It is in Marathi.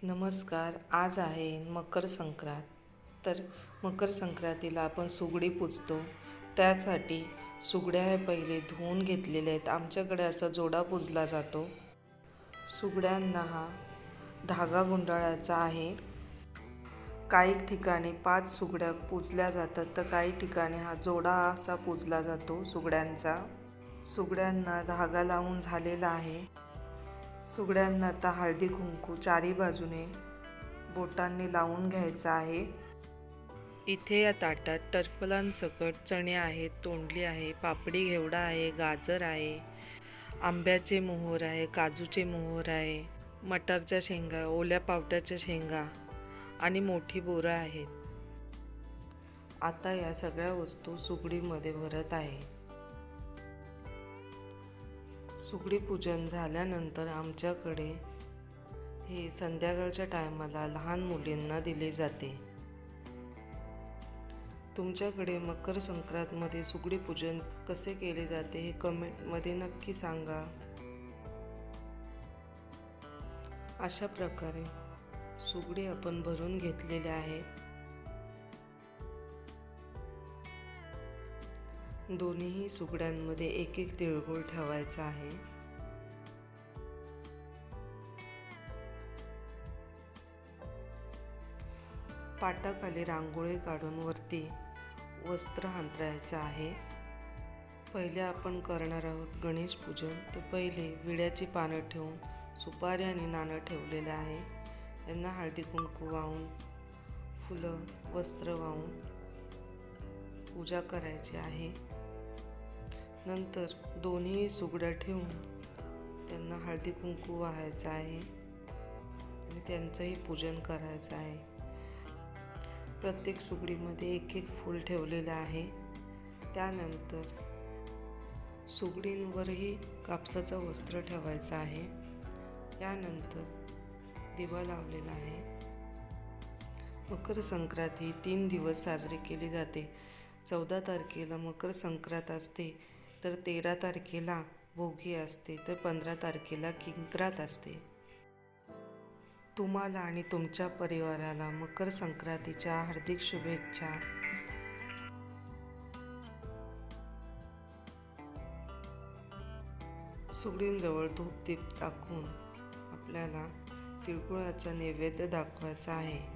नमस्कार. आज आहे मकर संक्रांत. तर मकर संक्रांतीला आपण सुगडी पूजतो. त्यासाठी सुगड्या हे पहिले धुवून घेतलेल्या आहेत. आमच्याकडे असा जोडा पूजला जातो. सुगड्यांना हा धागा गुंडाळायचा आहे. काही ठिकाणी 5 सुगड्या पूजल्या जातात, तर काही ठिकाणी हा जोडा असा पूजला जातो सुगड्यांचा. सुगड्यांना धागा लावून झालेला आहे. सुगड्यांना आता हळदी कुंकू चारी बाजूने बोटांनी लावून घ्यायचं आहे. इथे या ताटात टरफलांसकट चणे आहेत, तोंडली आहे, पापडी घेवडा आहे, गाजर आहे, आंब्याचे मोहर आहे, काजूचे मोहर आहे, मटारच्या शेंगा, ओल्या पावट्याच्या शेंगा आणि मोठी बोरं आहेत. आता या सगळ्या वस्तू सुगडीमध्ये भरत आहे. सुगडी पूजन झाल्यानंतर आमच्याकडे हे संध्याकाळच्या टायमाला लहान मुलींना दिले जाते. तुमच्याकडे मकर संक्रांतमध्ये सुगडी पूजन कसे केले जाते हे कमेंटमध्ये नक्की सांगा. अशा प्रकारे सुगडी आपण भरून घेतलेल्या आहेत. दोन्ही सुगड्यांमध्ये एक एक तिळगुळ ठेवायचा आहे. पाटाखाली रांगोळी काढून वरती वस्त्र अंथरायचं आहे. पहिले आपण करणार आहोत गणेश पूजन. तर पहिले विड्याची पानं ठेवून सुपारी आणि नाणं ठेवलेलं आहे. यांना हळदी कुंकू वाहून, फुलं, वस्त्र वाहून पूजा करायची आहे. नंतर दोन्ही सुगड्या ठेवून त्यांना हळदी कुंकू वाहायचं आहे आणि त्यांचंही पूजन करायचं आहे. प्रत्येक सुगडीमध्ये एक एक फूल ठेवलेलं आहे. त्यानंतर सुगडींवरही कापसाचं वस्त्र ठेवायचं आहे. त्यानंतर दिवा लावलेला आहे. मकर संक्रांत ही 3 दिवस साजरी केली जाते. 14 तारखेला मकर संक्रांत असते, तर 13 तारखेला भोगी असते, तर 15 तारखेला किंक्रात असते. तुम्हाला आणि तुमच्या परिवाराला मकर संक्रांतीच्या हार्दिक शुभेच्छा. सुगडींजवळ धूप दीप दाखवून आपल्याला तिळगुळाचा नैवेद्य दाखवायचा आहे.